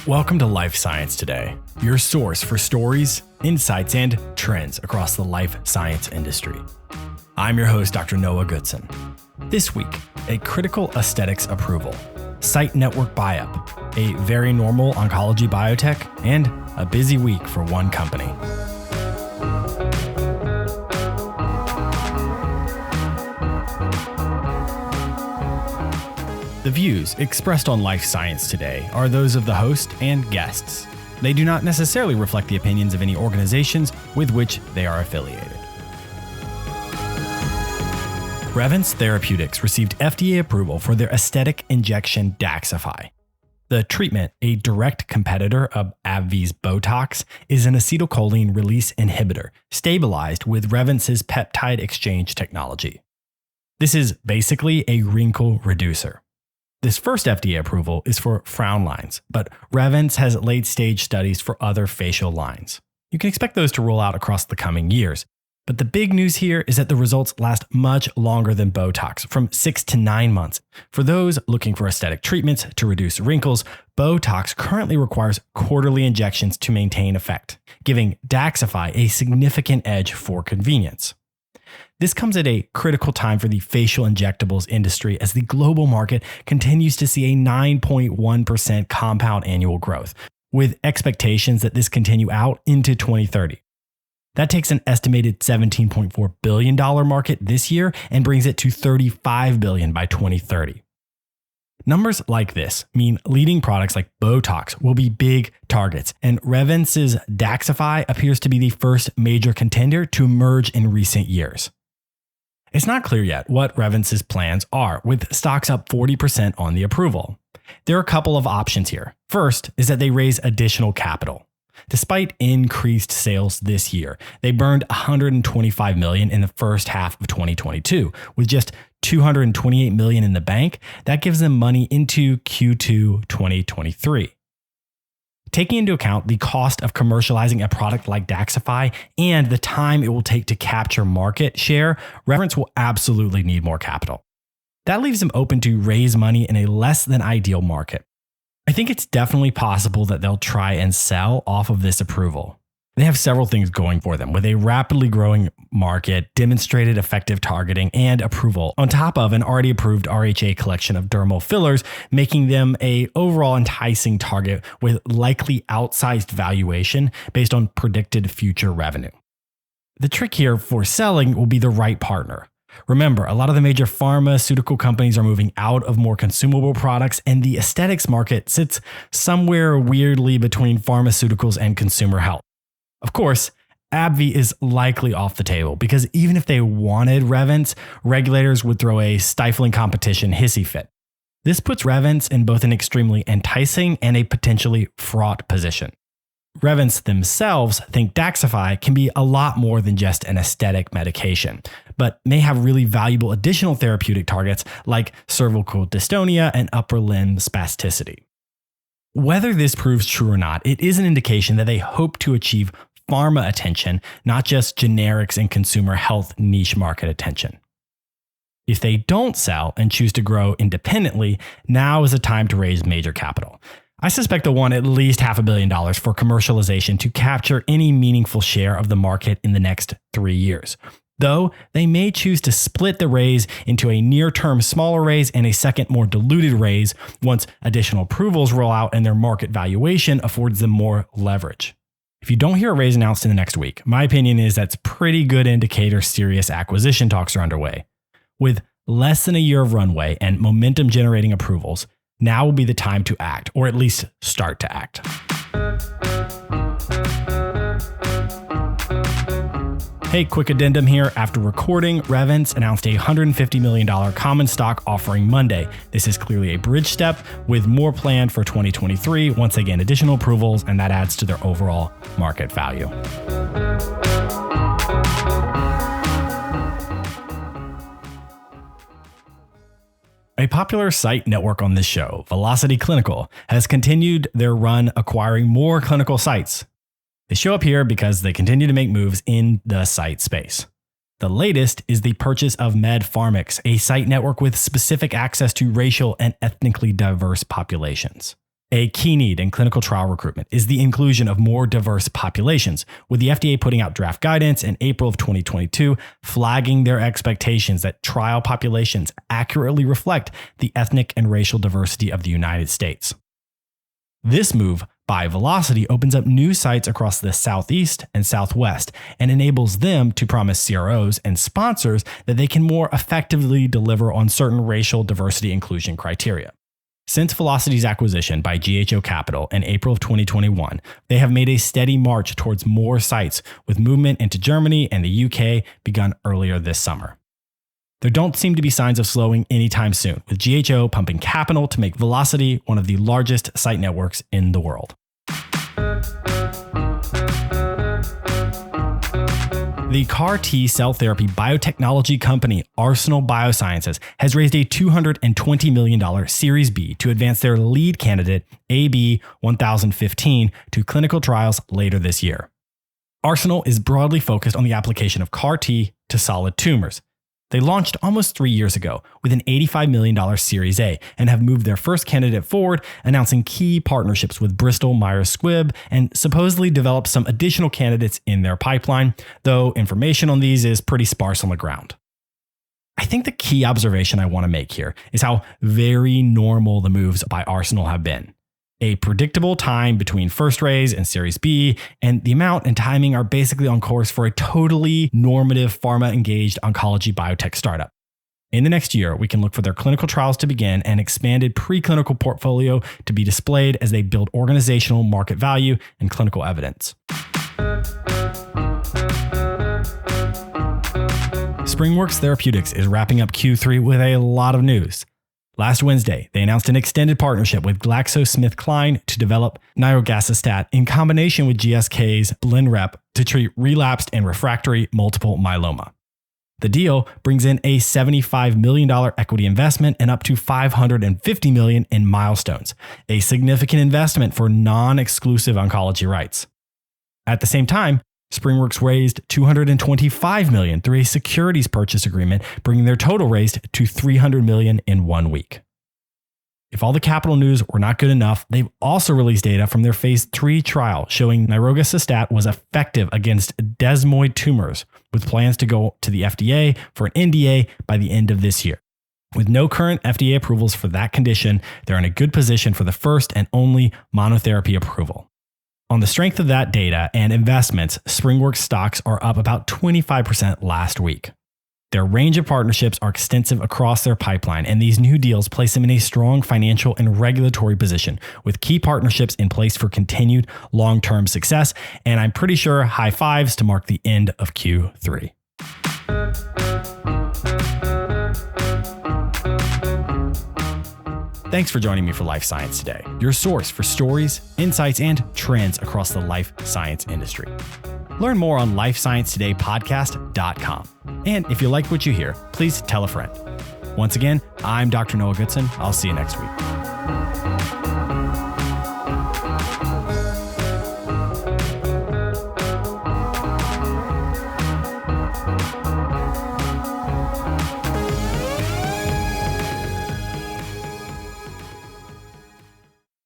Welcome to Life Science Today, your source for stories, insights, and trends across the life science industry. I'm your host, Dr. Noah Goodson. This week, a critical aesthetics approval, site network buy-up, a very normal oncology biotech, and a busy week for one company. The views expressed on Life Science Today are those of the host and guests. They do not necessarily reflect the opinions of any organizations with which they are affiliated. Revance Therapeutics received FDA approval for their aesthetic injection Daxxify. The treatment, a direct competitor of AbbVie's Botox, is an acetylcholine release inhibitor stabilized with Revance's peptide exchange technology. This is basically a wrinkle reducer. This first FDA approval is for frown lines, but Revance has late-stage studies for other facial lines. You can expect those to roll out across the coming years. But the big news here is that the results last much longer than Botox, from 6 to 9 months. For those looking for aesthetic treatments to reduce wrinkles, Botox currently requires quarterly injections to maintain effect, giving Daxxify a significant edge for convenience. This comes at a critical time for the facial injectables industry as the global market continues to see a 9.1% compound annual growth, with expectations that this continue out into 2030. That takes an estimated $17.4 billion market this year and brings it to $35 billion by 2030. Numbers like this mean leading products like Botox will be big targets, and Revance's Daxxify appears to be the first major contender to emerge in recent years. It's not clear yet what Revance's plans are, with stocks up 40% on the approval. There are a couple of options here. First is that they raise additional capital. Despite increased sales this year, they burned $125 million in the first half of 2022, with just $228 million in the bank. That gives them money into Q2 2023. Taking into account the cost of commercializing a product like Daxxify and the time it will take to capture market share, Revance will absolutely need more capital. That leaves them open to raise money in a less than ideal market. I think it's definitely possible that they'll try and sell off of this approval. They have several things going for them, with a rapidly growing market, demonstrated effective targeting, and approval, on top of an already approved RHA collection of dermal fillers, making them an overall enticing target with likely outsized valuation based on predicted future revenue. The trick here for selling will be the right partner. Remember, a lot of the major pharmaceutical companies are moving out of more consumable products, and the aesthetics market sits somewhere weirdly between pharmaceuticals and consumer health. Of course, AbbVie is likely off the table because even if they wanted Revance, regulators would throw a stifling competition hissy fit. This puts Revance in both an extremely enticing and a potentially fraught position. Revance themselves think Daxxify can be a lot more than just an aesthetic medication, but may have really valuable additional therapeutic targets like cervical dystonia and upper limb spasticity. Whether this proves true or not, it is an indication that they hope to achieve pharma attention, not just generics and consumer health niche market attention. If they don't sell and choose to grow independently, now is the time to raise major capital. I suspect they'll want at least $500 million for commercialization to capture any meaningful share of the market in the next 3 years. Though they may choose to split the raise into a near-term smaller raise and a second more diluted raise once additional approvals roll out and their market valuation affords them more leverage. If you don't hear a raise announced in the next week, my opinion is that's a pretty good indicator serious acquisition talks are underway. With less than a year of runway and momentum generating approvals, now will be the time to act, or at least start to act. Hey, quick addendum here. After recording, Revance announced a $150 million common stock offering Monday. This is clearly a bridge step with more planned for 2023, once again additional approvals, and that adds to their overall market value. A popular site network on this show, Velocity Clinical, has continued their run acquiring more clinical sites. They show up here because they continue to make moves in the site space. The latest is the purchase of MedPharmics, a site network with specific access to racial and ethnically diverse populations. A key need in clinical trial recruitment is the inclusion of more diverse populations, with the FDA putting out draft guidance in April of 2022, flagging their expectations that trial populations accurately reflect the ethnic and racial diversity of the United States. This move by Velocity opens up new sites across the Southeast and Southwest and enables them to promise CROs and sponsors that they can more effectively deliver on certain racial diversity inclusion criteria. Since Velocity's acquisition by GHO Capital in April of 2021, they have made a steady march towards more sites, with movement into Germany and the UK begun earlier this summer. There don't seem to be signs of slowing anytime soon, with GHO pumping capital to make Velocity one of the largest site networks in the world. The CAR T cell therapy biotechnology company Arsenal Biosciences has raised a $220 million Series B to advance their lead candidate, AB1015, to clinical trials later this year. Arsenal is broadly focused on the application of CAR T to solid tumors. They launched almost 3 years ago with an $85 million Series A and have moved their first candidate forward, announcing key partnerships with Bristol Myers Squibb and supposedly developed some additional candidates in their pipeline, though information on these is pretty sparse on the ground. I think the key observation I want to make here is how very normal the moves by Arsenal have been. A predictable time between first raise and Series B, and the amount and timing are basically on course for a totally normative pharma-engaged oncology biotech startup. In the next year, we can look for their clinical trials to begin and expanded preclinical portfolio to be displayed as they build organizational market value and clinical evidence. SpringWorks Therapeutics is wrapping up Q3 with a lot of news. Last Wednesday, they announced an extended partnership with GlaxoSmithKline to develop nirogacestat in combination with GSK's Blenrep to treat relapsed and refractory multiple myeloma. The deal brings in a $75 million equity investment and up to $550 million in milestones, a significant investment for non-exclusive oncology rights. At the same time, SpringWorks raised $225 million through a securities purchase agreement, bringing their total raised to $300 million in 1 week. If all the capital news were not good enough, they've also released data from their phase 3 trial showing nirogacestat was effective against desmoid tumors, with plans to go to the FDA for an NDA by the end of this year. With no current FDA approvals for that condition, they're in a good position for the first and only monotherapy approval. On the strength of that data and investments, SpringWorks stocks are up about 25% last week. Their range of partnerships are extensive across their pipeline, and these new deals place them in a strong financial and regulatory position, with key partnerships in place for continued long-term success, and I'm pretty sure high fives to mark the end of Q3. Thanks for joining me for Life Science Today, your source for stories, insights, and trends across the life science industry. Learn more on lifesciencetodaypodcast.com. And if you like what you hear, please tell a friend. Once again, I'm Dr. Noah Goodson. I'll see you next week.